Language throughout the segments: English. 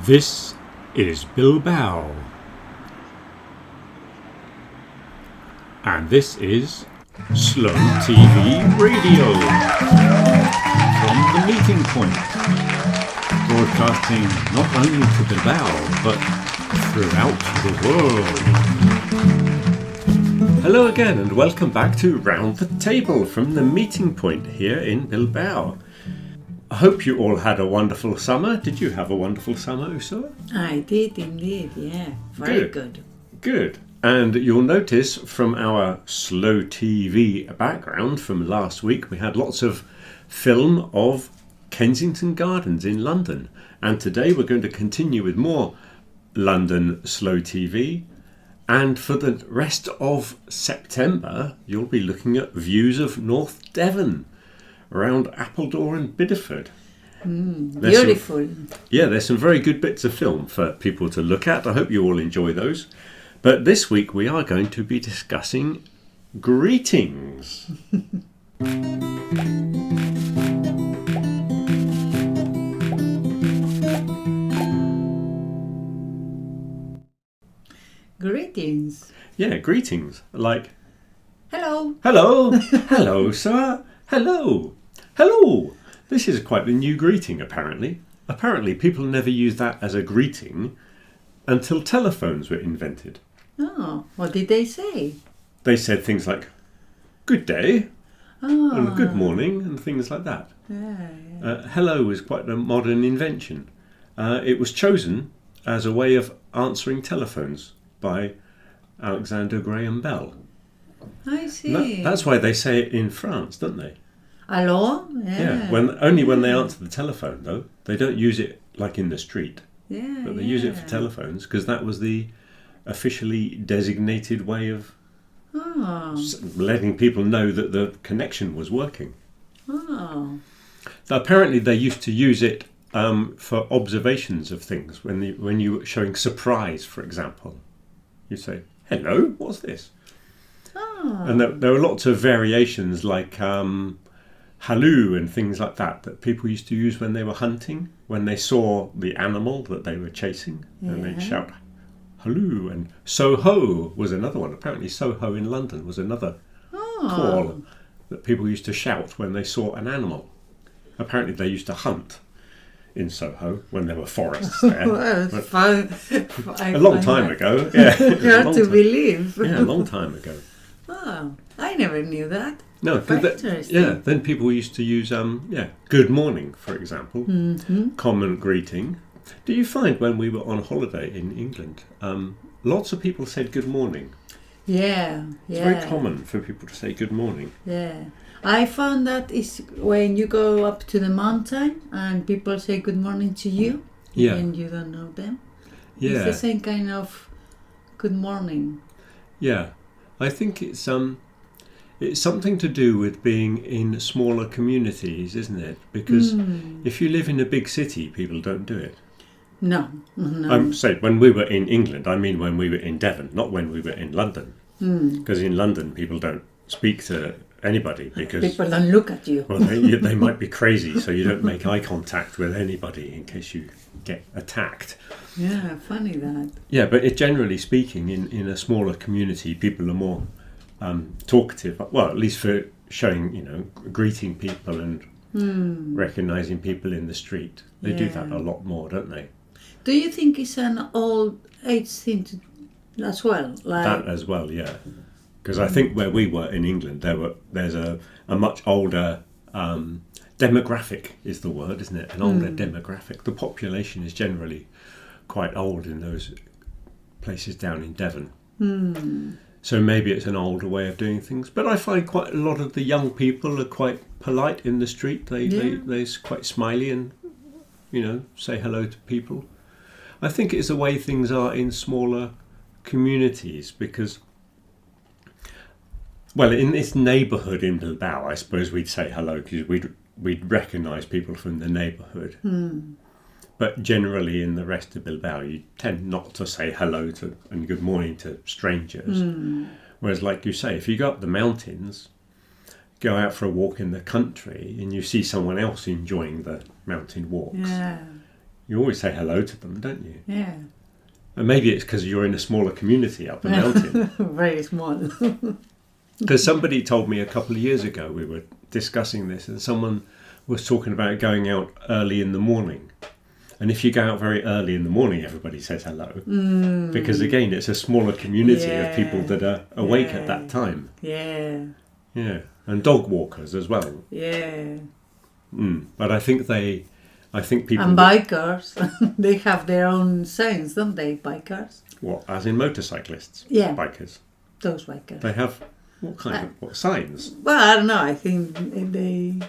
This is Bilbao, and this is Slow TV Radio from the meeting point, broadcasting not only to Bilbao but throughout the world. Hello again and welcome back to Round the Table from the meeting point here in Bilbao. I hope you all had a wonderful summer. Did you have a wonderful summer, Ursula? I did indeed, yeah. Very good. Good. And you'll notice from our slow TV background from last week, we had lots of film of Kensington Gardens in London. And today we're going to continue with more London slow TV. And for the rest of September, you'll be looking at views of North Devon, around Appledore and Bideford. Beautiful. There's some very good bits of film for people to look at. I hope you all enjoy those. But this week we are going to be discussing greetings. Greetings. Yeah, greetings. Like, hello. Hello. Hello, sir. Hello. Hello. This is quite a new greeting, apparently. Apparently, people never used that as a greeting until telephones were invented. Oh, what did they say? They said things like, good day, and good morning, and things like that. Hello is quite a modern invention. It was chosen as a way of answering telephones by Alexander Graham Bell. I see. That's why they say it in France, don't they? Hello? Yeah. Only when they answer the telephone, though. They don't use it like in the street. Yeah. But they use it for telephones because that was the officially designated way of letting people know that the connection was working. Oh. Now, apparently they used to use it for observations of things. When you were showing surprise, for example, you say, hello, what's this? Oh. And there were lots of variations like halloo and things like that people used to use when they were hunting, when they saw the animal that they were chasing, and they'd shout halloo. And so-ho was another one. Apparently Soho in London was another call that people used to shout when they saw an animal. Apparently they used to hunt in Soho when there were forests there. A long time ago. Yeah, hard to believe. Yeah, a long time ago. Oh, I never knew that. No, then people used to use good morning, for example, common greeting. Do you find when we were on holiday in England, lots of people said good morning? Yeah. It's very common for people to say good morning. Yeah. I found that is when you go up to the mountain and people say good morning to you, and you don't know them. Yeah. It's the same kind of good morning. Yeah. I think it's something to do with being in smaller communities, isn't it? Because if you live in a big city, people don't do it. No. I'm saying when we were in England, I mean when we were in Devon, not when we were in London. Because in London, people don't speak to anybody because people don't look at you. Well, they might be crazy, so you don't make eye contact with anybody in case you get attacked. Yeah, funny that. Yeah, but generally speaking, in a smaller community, people are more talkative. Well, at least for showing, greeting people and recognising people in the street. They do that a lot more, don't they? Do you think it's an old age thing as well? Like that as well, yeah. Because I think where we were in England, there's a much older demographic is the word, isn't it? An older demographic. The population is generally quite old in those places down in Devon. So maybe it's an older way of doing things. But I find quite a lot of the young people are quite polite in the street. They're quite smiley and, say hello to people. I think it's the way things are in smaller communities because, well, in this neighbourhood in Bilbao, I suppose we'd say hello because we'd recognise people from the neighbourhood. But generally in the rest of Bilbao, you tend not to say hello to and good morning to strangers. Whereas, like you say, if you go up the mountains, go out for a walk in the country and you see someone else enjoying the mountain walks, You always say hello to them, don't you? Yeah. And maybe it's because you're in a smaller community up the mountain. Very small. Because somebody told me a couple of years ago, we were discussing this, and someone was talking about going out early in the morning. And if you go out very early in the morning, everybody says hello. Because again, it's a smaller community of people that are awake at that time. Yeah. Yeah. And dog walkers as well. Yeah. But I think people... And bikers, they have their own signs, don't they, bikers? What, as in motorcyclists? Yeah. Bikers? Those bikers. They have what kind of signs? Well, I don't know, I think they...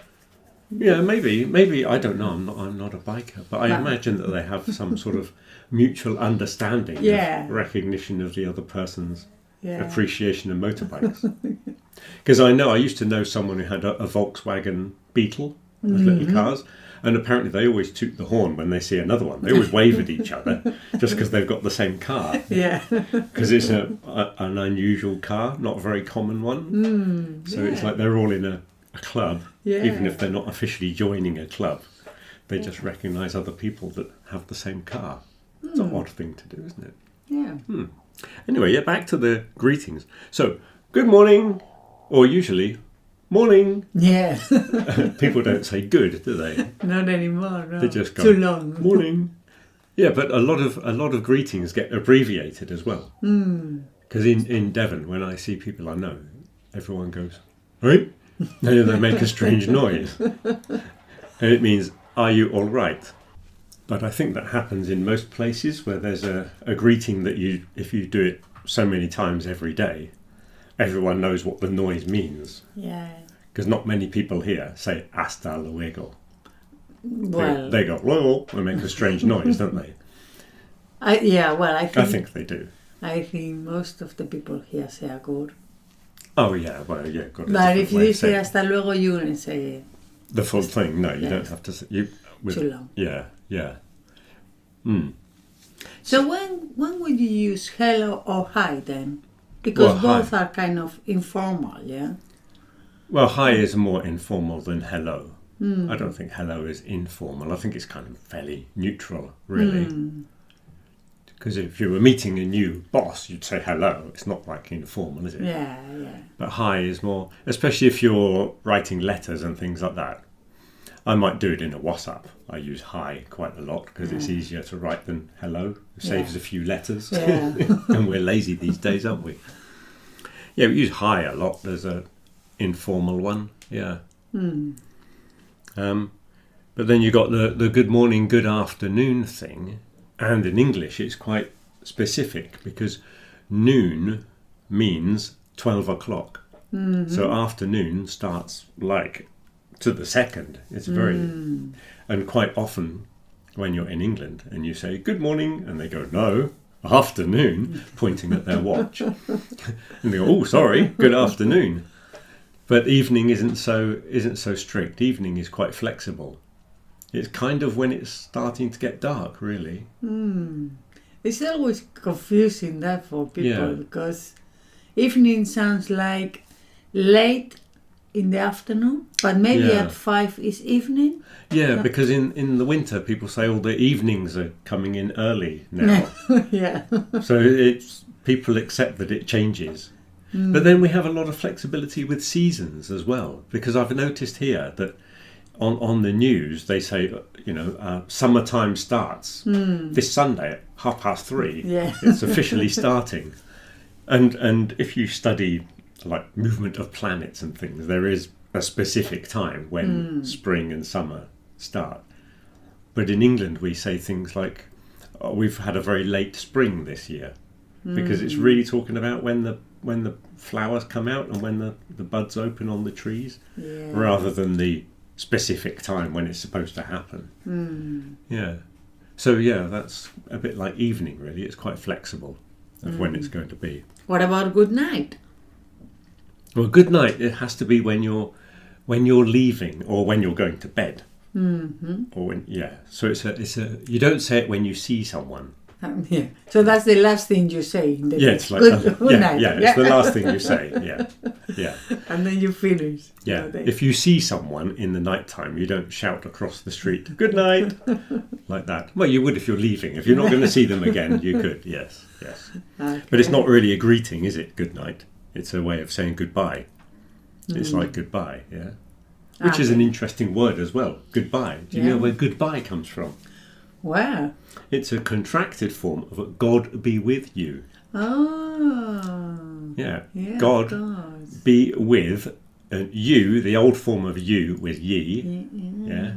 Yeah, maybe I don't know. I'm not a biker, but I imagine that they have some sort of mutual understanding, of recognition of the other person's appreciation of motorbikes. Because I used to know someone who had a Volkswagen Beetle, those little cars, and apparently they always toot the horn when they see another one. They always wave at each other just because they've got the same car. Yeah. Because it's an unusual car, not a very common one. So it's like they're all in a club, even if they're not officially joining a club. They just recognise other people that have the same car. It's an odd thing to do, isn't it? Yeah. Anyway, back to the greetings. So, good morning, or usually, morning. Yeah. People don't say good, do they? Not anymore, no. They just go, too long. Morning. Yeah, but a lot of greetings get abbreviated as well. Because in Devon, when I see people I know, everyone goes, right? And they make a strange noise. And it means, are you all right? But I think that happens in most places where there's a greeting that if you do it so many times every day, everyone knows what the noise means. Yeah. Because not many people here say hasta luego. Well, they go, well, they make a strange noise, don't they? I think they do. I think most of the people here say agur. Oh, yeah, well, yeah. Got But if you say hasta luego, you're going to say the full thing. No, you don't have to say... too long. Yeah. So when would you use hello or hi then? Because both are kind of informal, yeah? Well, hi is more informal than hello. I don't think hello is informal. I think it's kind of fairly neutral, really. Because if you were meeting a new boss, you'd say hello. It's not like informal, is it? Yeah. But hi is more, especially if you're writing letters and things like that. I might do it in a WhatsApp. I use hi quite a lot because it's easier to write than hello. It saves a few letters. Yeah. And we're lazy these days, aren't we? Yeah, we use hi a lot. There's a informal one. Yeah. But then you got the good morning, good afternoon thing. And in English, it's quite specific because noon means 12 o'clock. So afternoon starts like to the second. It's very... And quite often when you're in England and you say, good morning, and they go, no, afternoon, pointing at their watch. And they go, oh, sorry, good afternoon. But evening isn't so strict. Evening is quite flexible. It's kind of when it's starting to get dark, really. It's always confusing that for people because evening sounds like late in the afternoon, but maybe at 5 is evening. Yeah, because in the winter people say all the evenings are coming in early now. Yeah. So people accept that it changes. But then we have a lot of flexibility with seasons as well, because I've noticed here that on the news they say, summertime starts this Sunday at 3:30. Yeah. It's officially starting. And if you study like movement of planets and things, there is a specific time when spring and summer start. But in England we say things like, we've had a very late spring this year, because it's really talking about when the flowers come out and when the buds open on the trees, rather than the specific time when it's supposed to happen. Yeah. So that's a bit like evening, really. It's quite flexible of when it's going to be. What about good night? Well, good night, it has to be when you're leaving or when you're going to bed. Or when so it's a you don't say it when you see someone. Yeah. So that's the last thing you say. It's like good night. it's the last thing you say. Yeah. And then you finish. Yeah. If you see someone in the night time, you don't shout across the street, "Good night," like that. Well, you would if you're leaving. If you're not going to see them again, you could. Yes. Okay. But it's not really a greeting, is it? Good night. It's a way of saying goodbye. It's like goodbye. Yeah. Which is an interesting word as well. Goodbye. Do you know where goodbye comes from? Wow. It's a contracted form of "God be with you." Oh. Yeah. Yeah, God be with you, the old form of you with ye. Yeah.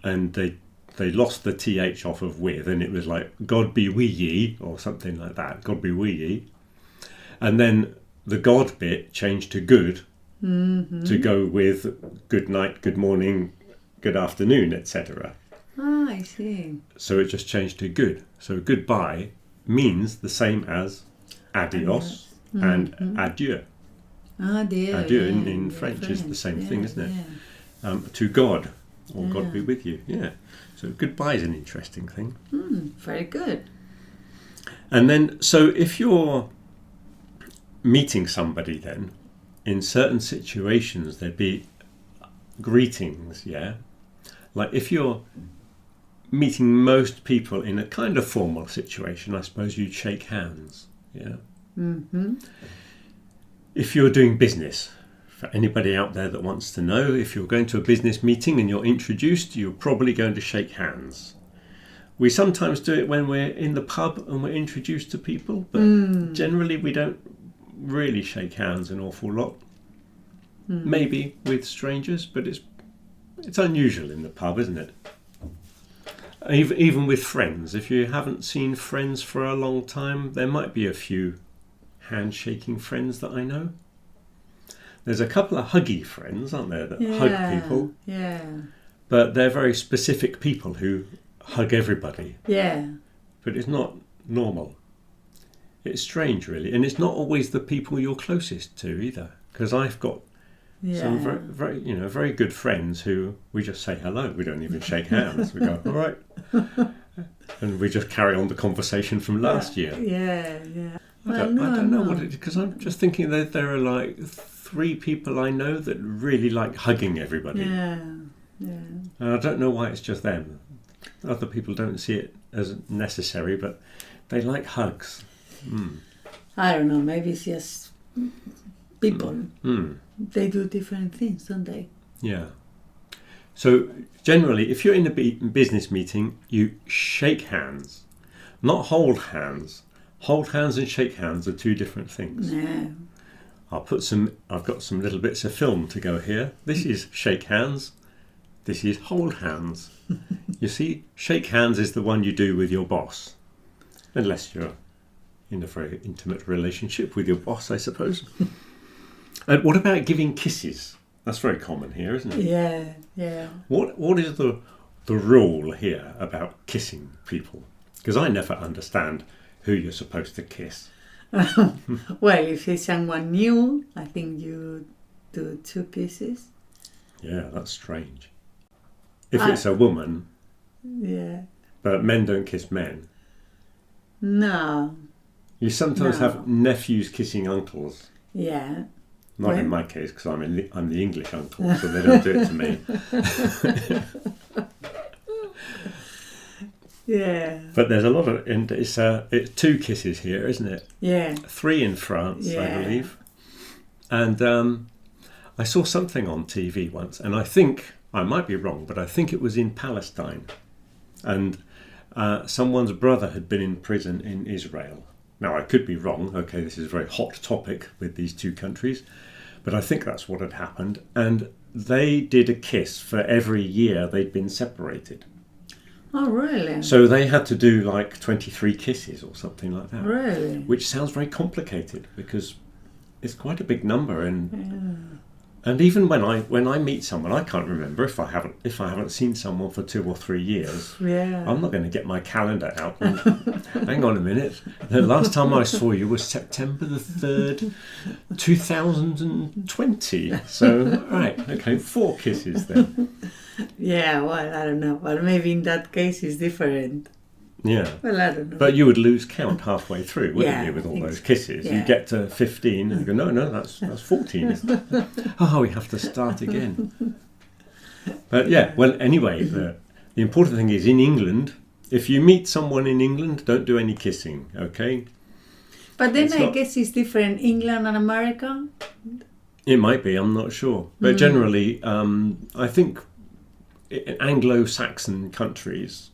And they lost the th off of with, and it was like "God be with ye" or something like that. God be with ye. And then the God bit changed to good to go with good night, good morning, good afternoon, etc. Ah, I see. So it just changed to good. So goodbye means the same as adios and adieu. Adieu. Adieu in French is the same thing, isn't it? Yeah. To God, or God be with you. Yeah. So goodbye is an interesting thing. Very good. And then, so if you're meeting somebody, then in certain situations there'd be greetings. Yeah. Like if you're meeting most people in a kind of formal situation, I suppose you'd shake hands. Yeah. If you're doing business, for anybody out there that wants to know, if you're going to a business meeting and you're introduced, you're probably going to shake hands. We sometimes do it when we're in the pub and we're introduced to people, but generally we don't really shake hands an awful lot. Maybe with strangers, but it's unusual in the pub, isn't it? Even with friends, if you haven't seen friends for a long time, there might be a few handshaking friends that I know. There's a couple of huggy friends, aren't there, that hug people? Yeah. But they're very specific people who hug everybody. Yeah. But it's not normal. It's strange, really. And it's not always the people you're closest to either. Because I've got some very good friends who we just say hello. We don't even shake hands. We go, all right. And we just carry on the conversation from last year. Yeah. I don't know what it is, because I'm just thinking that there are like 3 people I know that really like hugging everybody. Yeah. And I don't know why it's just them. Other people don't see it as necessary, but they like hugs. I don't know, maybe it's just people. They do different things, don't they? Yeah. So generally, if you're in a business meeting, you shake hands, not hold hands. Hold hands and shake hands are 2 different things. No. I've got some little bits of film to go here. This is shake hands. This is hold hands. You see, shake hands is the one you do with your boss. Unless you're in a very intimate relationship with your boss, I suppose. And what about giving kisses? That's very common here, isn't it? Yeah. What is the rule here about kissing people? Because I never understand who you're supposed to kiss. Well, if it's someone new, I think you do 2 kisses. Yeah, that's strange. If it's a woman, but men don't kiss men. No. You sometimes have nephews kissing uncles. Yeah. Not in my case, because I'm the English uncle, so they don't do it to me. Yeah. But there's a lot of, and it's 2 kisses here, isn't it? Yeah. 3 in France, I believe. And I saw something on TV once, and I think, I might be wrong, but I think it was in Palestine. And someone's brother had been in prison in Israel. Now, I could be wrong. Okay, this is a very hot topic with these 2 countries. But I think that's what had happened. And they did a kiss for every year they'd been separated. Oh, really? So they had to do like 23 kisses or something like that. Really? Which sounds very complicated because it's quite a big number. And even when I meet someone, I can't remember if I haven't seen someone for 2 or 3 years. Yeah. I'm not going to get my calendar out. And, hang on a minute. The last time I saw you was September the 3rd, 2020. So, right, okay, 4 kisses then. Yeah, well, I don't know. Well, maybe in that case it's different. Yeah. Well, I don't know. But you would lose count halfway through, wouldn't Yeah, you, with all those so. kisses? Yeah. You get to 15 and you go, no, that's 14, isn't it? Oh, we have to start again. But yeah, well, anyway, the important thing is in England, if you meet someone in England, don't do any kissing, okay? But then I guess it's different, England and America. It might be, I'm not sure. But generally, I think in Anglo-Saxon countries,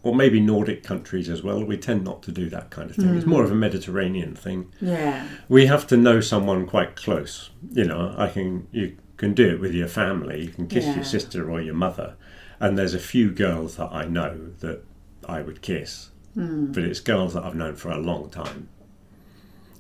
or maybe Nordic countries as well, we tend not to do that kind of thing. It's more of a Mediterranean thing. Yeah. We have to know someone quite close. You know, you can do it with your family. You can kiss your sister or your mother. And there's a few girls that I know that I would kiss. But it's girls that I've known for a long time.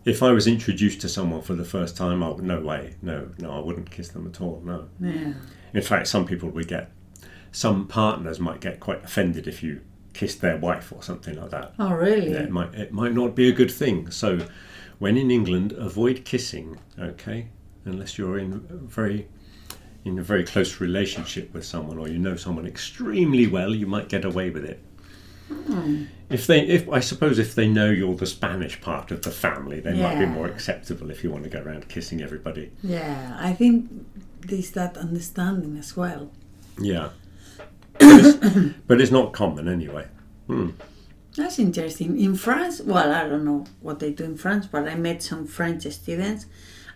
If I was introduced to someone for the first time, no way. No, I wouldn't kiss them at all, no. Yeah. In fact, some partners might get quite offended if you kiss their wife or something like that. Oh, really? Yeah, it might not be a good thing. So when in England, avoid kissing, okay? Unless you're in a very close relationship with someone, or you know someone extremely well, you might get away with it. If they know you're the Spanish part of the family, they might be more acceptable if you want to go around kissing everybody. Yeah, I think there's that understanding as well. Yeah. But it's not common anyway. That's interesting. In France, well, I don't know what they do in France, but I met some French students,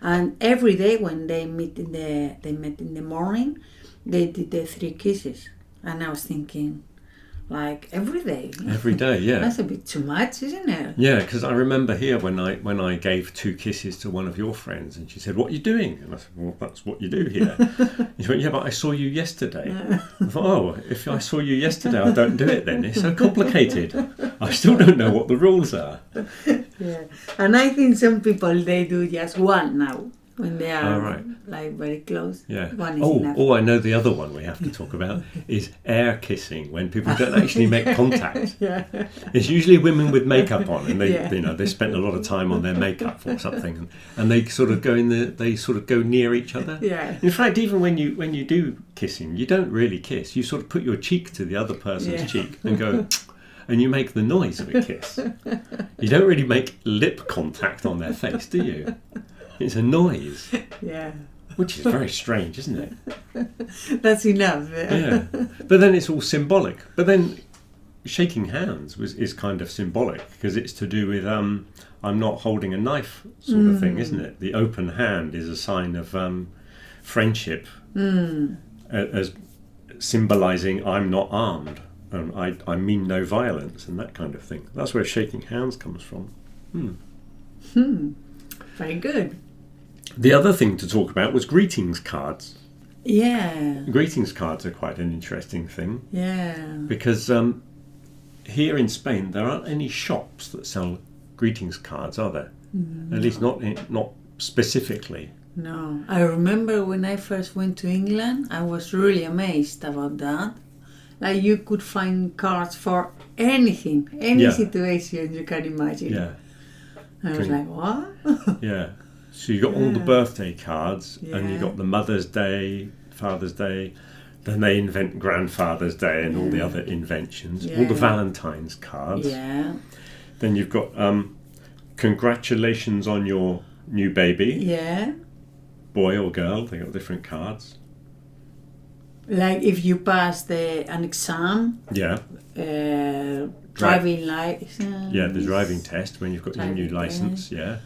and every day when they met in the morning, they did the 3 kisses, and I was thinking, like, every day. Every day, yeah. That's a bit too much, isn't it? Yeah, because I remember here when I gave 2 kisses to one of your friends, and she said, "What are you doing?" And I said, "Well, that's what you do here." She went, "Yeah, but I saw you yesterday." I thought, "Oh, if I saw you yesterday, I don't do it then. It's so complicated. I still don't know what the rules are." Yeah, and I think some people, they do just one now when they are like very close. Yeah. One is enough. I know the other one we have to talk about is air kissing, when people don't actually make contact. Yeah. It's usually women with makeup on, and they spent a lot of time on their makeup or something, and they sort of go near each other. Yeah. In fact, even when you do kissing, you don't really kiss. You sort of put your cheek to the other person's cheek and go, and you make the noise of a kiss. You don't really make lip contact on their face, do you? It's a noise. Yeah. Which is very strange, isn't it? That's enough. Yeah. But then it's all symbolic. But then shaking hands is kind of symbolic, because it's to do with I'm not holding a knife sort of thing, isn't it? The open hand is a sign of friendship, as symbolising I'm not armed, and I mean no violence, and that kind of thing. That's where shaking hands comes from. Very good. The other thing to talk about was greetings cards. Yeah. Greetings cards are quite an interesting thing. Yeah. Because here in Spain there aren't any shops that sell greetings cards, are there? At least not specifically. No. I remember when I first went to England, I was really amazed about that. Like, you could find cards for anything, any situation you can imagine. Yeah. I was like, what? Yeah. So you got all the birthday cards, and you got the Mother's Day, Father's Day, then they invent Grandfather's Day and all the other inventions, all the Valentine's cards. Yeah. Then you've got congratulations on your new baby. Yeah. Boy or girl, they got different cards. Like if you pass an exam. Yeah. Driving license. Yeah, the driving test when you've got your new license. Yeah.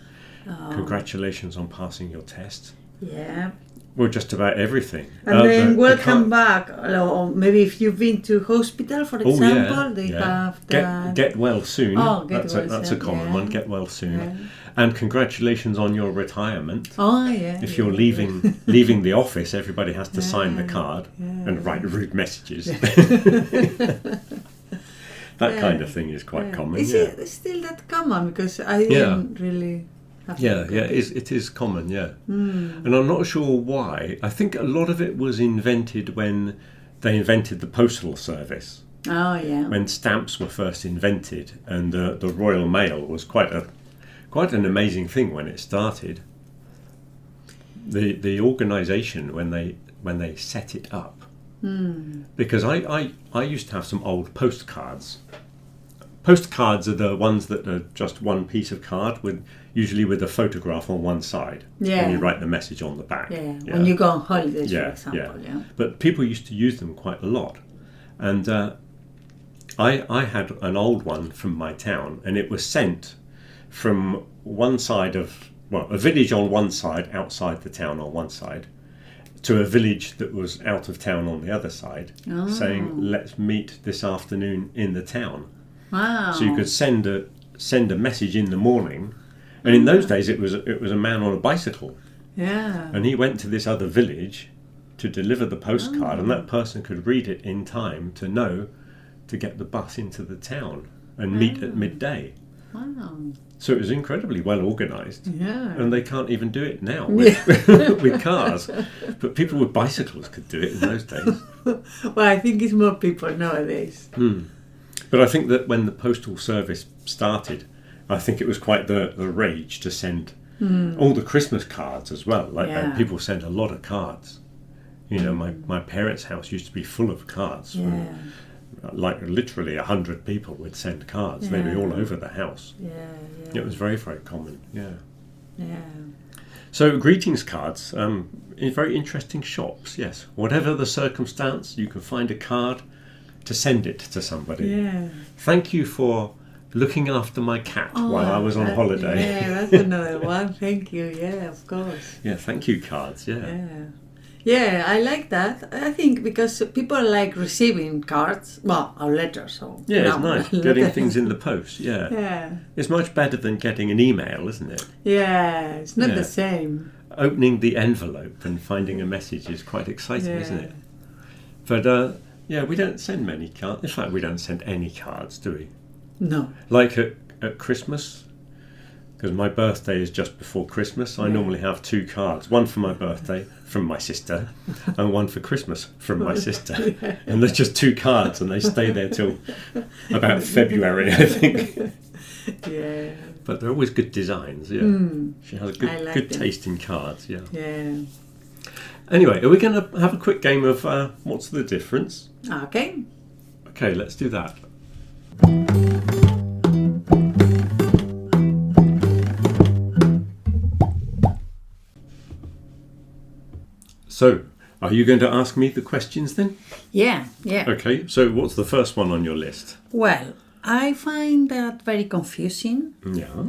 Oh. Congratulations on passing your test. Yeah. Well, just about everything. And then welcome back. Or maybe if you've been to hospital, for example, they have that. Get well soon. Oh, that's a common one. Get well soon. Yeah. And congratulations on your retirement. Oh, yeah. If you're leaving the office, everybody has to sign the card and write rude messages. That kind of thing is quite common. Is it still that common? Because I didn't really... It is common, yeah. And I'm not sure why. I think a lot of it was invented when they invented the postal service. Oh, yeah. When stamps were first invented, and the Royal Mail was quite an amazing thing when it started. The organisation when they set it up, because I used to have some old postcards, postcards are the ones that are just one piece of card, usually with a photograph on one side. Yeah. And you write the message on the back. Yeah. When you go on holidays, for example. Yeah. But people used to use them quite a lot. And I had an old one from my town, and it was sent from one side of, a village on one side, outside the town on one side, to a village that was out of town on the other side, saying, let's meet this afternoon in the town. Wow. So you could send a message in the morning, and in those days it was a man on a bicycle. Yeah. And he went to this other village to deliver the postcard, and that person could read it in time to know to get the bus into the town and meet at midday. Wow. So it was incredibly well organised. Yeah. And they can't even do it now with cars. But people with bicycles could do it in those days. Well, I think it's more people nowadays. But I think that when the postal service started, I think it was quite the rage to send all the Christmas cards as well. People send a lot of cards. You know, my parents' house used to be full of cards. Yeah. Like literally 100 people would send cards. They'd be all over the house. Yeah. It was very, very common. Yeah. Yeah. So greetings cards in very interesting shops. Yes, whatever the circumstance, you can find a card to send it to somebody. Yeah. Thank you for looking after my cat while I was on holiday. Yeah, that's another one. Thank you. Yeah, of course. Yeah, thank you cards. Yeah. Yeah, I like that. I think because people like receiving cards, or letters. So Yeah, it's nice getting things in the post. Yeah. Yeah. It's much better than getting an email, isn't it? Yeah, it's not the same. Opening the envelope and finding a message is quite exciting, isn't it? But we don't send many cards. In fact, we don't send any cards, do we? No. Like at Christmas, because my birthday is just before Christmas, I normally have 2 cards. One for my birthday from my sister and one for Christmas from my sister. And they're just 2 cards and they stay there till about February, I think. Yeah. But they're always good designs, yeah. She has a good taste in cards, yeah. Yeah. Anyway, are we going to have a quick game of what's the difference? Okay. Okay, let's do that. So, are you going to ask me the questions then? Yeah. Okay, so what's the first one on your list? Well, I find that very confusing. Yeah.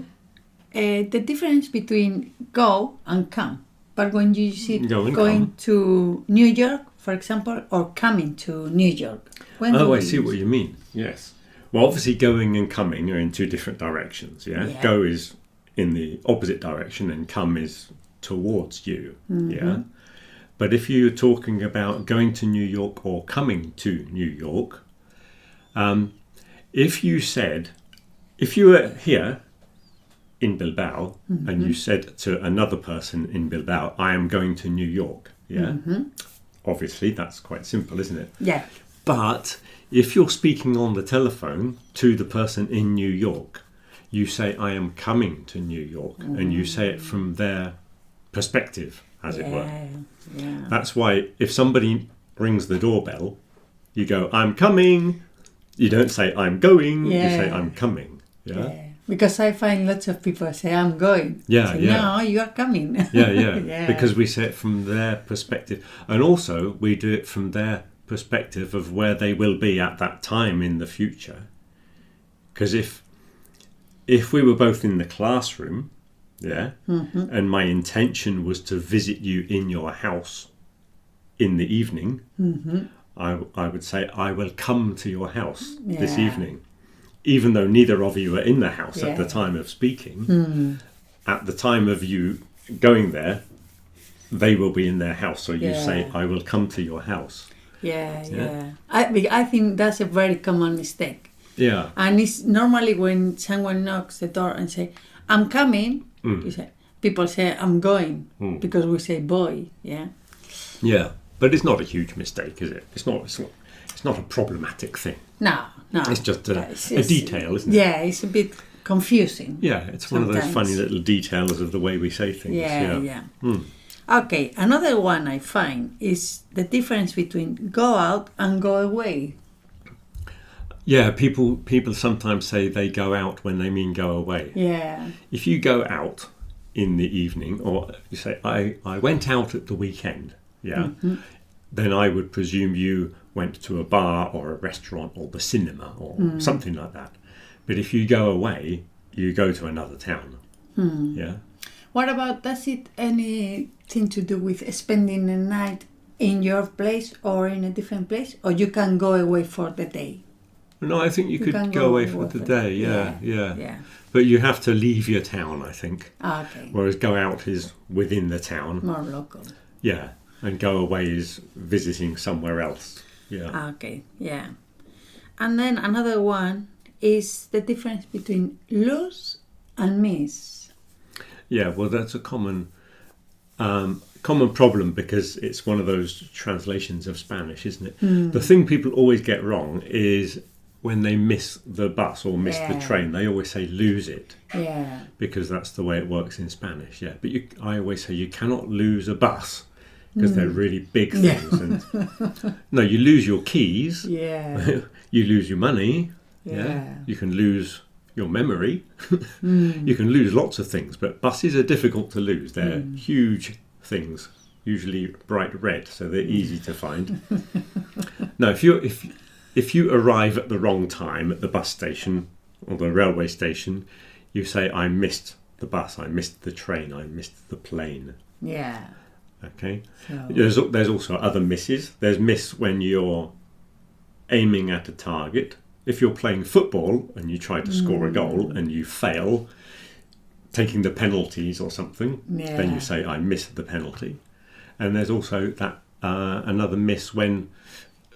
The difference between go and come. But when you see going to New York, for example, or coming to New York. I see what you mean. Yes. Well, obviously going and coming are in 2 different directions, yeah? Go is in the opposite direction and come is towards you, yeah? But if you're talking about going to New York or coming to New York, if you were here in Bilbao and you said to another person in Bilbao, I am going to New York, yeah? Obviously, that's quite simple, isn't it? Yeah. But if you're speaking on the telephone to the person in New York, you say, I am coming to New York, and you say it from their perspective, as it were. Yeah. That's why if somebody rings the doorbell, you go, I'm coming. You don't say, I'm going. You say, I'm coming. Yeah. Because I find lots of people say, I'm going. Yeah, say, no, you are coming. Yeah. Because we say it from their perspective. And also, we do it from their perspective of where they will be at that time in the future. Because if we were both in the classroom, and my intention was to visit you in your house in the evening, I would say, I will come to your house this evening. Even though neither of you are in the house at the time of speaking, at the time of you going there, they will be in their house. So you say, I will come to your house. Yeah. I think that's a very common mistake. Yeah. And it's normally when someone knocks the door and say, I'm coming, people say, I'm going, because we say boy, Yeah, but it's not a huge mistake, is it? It's not a problematic thing. No. It's just a detail, isn't it? Yeah, it's a bit confusing. Yeah, it's one of those funny little details of the way we say things. Yeah. Okay, another one I find is the difference between go out and go away. Yeah, people sometimes say they go out when they mean go away. Yeah. If you go out in the evening, or you say, I went out at the weekend, yeah, then I would presume you went to a bar or a restaurant or the cinema or something like that. But if you go away, you go to another town. Yeah. What about, does it anything to do with spending a night in your place or in a different place? Or you can go away for the day? No, I think you could go away for the day, yeah. But you have to leave your town, I think. Okay. Whereas go out is within the town. More local. Yeah. And go away is visiting somewhere else. Yeah. Okay, yeah. And then another one is the difference between lose and miss. Yeah, well, that's a common problem because it's one of those translations of Spanish, isn't it? The thing people always get wrong is when they miss the bus or miss the train, they always say lose it. Yeah. Because that's the way it works in Spanish, yeah. But I always say you cannot lose a bus because they're really big things. And no, you lose your keys. Yeah. You lose your money. Yeah. You can lose your memory. You can lose lots of things, but buses are difficult to lose. They're huge things, usually bright red, so they're easy to find. No, if you arrive at the wrong time at the bus station or the railway station, you say, I missed the bus, I missed the train, I missed the plane. Yeah. Okay. So. There's also other misses. There's miss when you're aiming at a target. If you're playing football and you try to score a goal and you fail, taking the penalties or something, then you say, I missed the penalty. And there's also that another miss when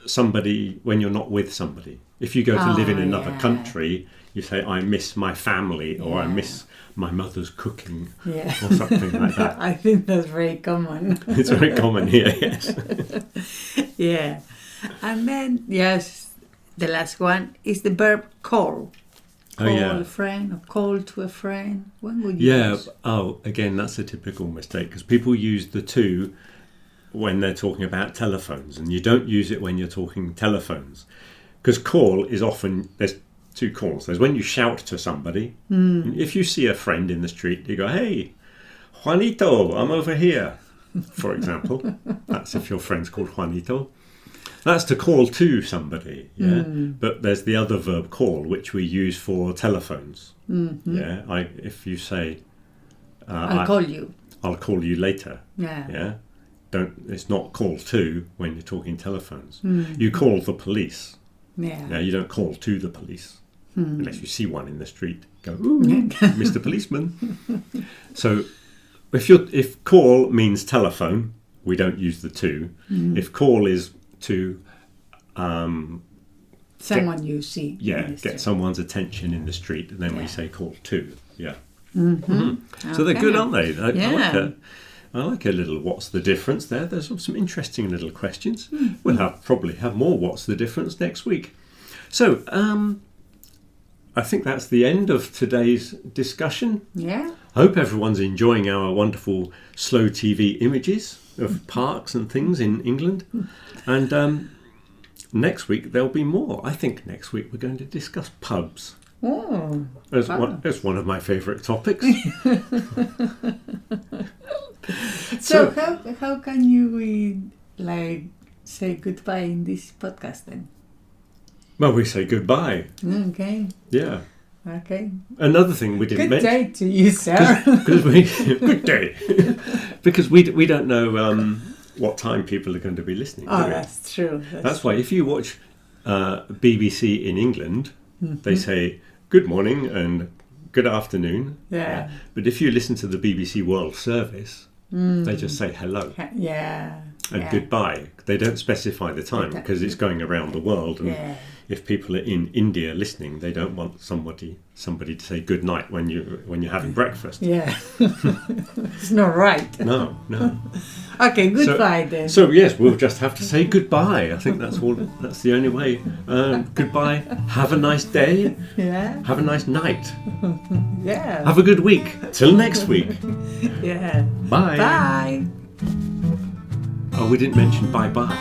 you're not with somebody. If you go to live in another country, you say, I miss my family or I miss my mother's cooking or something like that. I think that's very common. It's very common here, yes. Yeah. And then, the last one is the verb call. Call a friend or call to a friend. When would you use? Again, that's a typical mistake because people use the two when they're talking about telephones, and you don't use it when you're talking telephones. Because call is often, there's two calls. There's when you shout to somebody. If you see a friend in the street, you go, hey, Juanito, I'm over here, for example. That's if your friend's called Juanito. That's to call to somebody, But there's the other verb call, which we use for telephones. Yeah. If you say, I'll call you. I'll call you later. Yeah. It's not call to when you're talking telephones. You call the police. Yeah. You don't call to the police unless you see one in the street. Go, ooh, Mr. Policeman. So if call means telephone, we don't use the to. If call is to someone you see. Yeah, get someone's attention in the street, and then we say call to. Yeah. So they're good, aren't they? I like a little what's the difference there. There's some interesting little questions. We'll probably have more what's the difference next week. So I think that's the end of today's discussion. Yeah. I hope everyone's enjoying our wonderful slow TV images of parks and things in England. And next week there'll be more. I think next week we're going to discuss pubs. Oh, that's one of my favourite topics. So how can you say goodbye in this podcast then? Well, we say goodbye. Okay. Yeah. Okay. Another thing we didn't mention. Good day to you, sir. Good day. Because we don't know what time people are going to be listening. Oh, that's true. That's why if you watch BBC in England, they say good morning and good afternoon. Yeah. But if you listen to the BBC World Service, they just say hello. Yeah. And goodbye. They don't specify the time because it's going around the world. And if people are in India listening, they don't want somebody to say good night when you're having breakfast. Yeah. It's not right. No. Okay, goodbye then. So yes, we'll just have to say goodbye. I think that's all. That's the only way. Goodbye. Have a nice day. Yeah. Have a nice night. Yeah. Have a good week. Till next week. Yeah. Bye. Bye. Oh, we didn't mention bye-bye.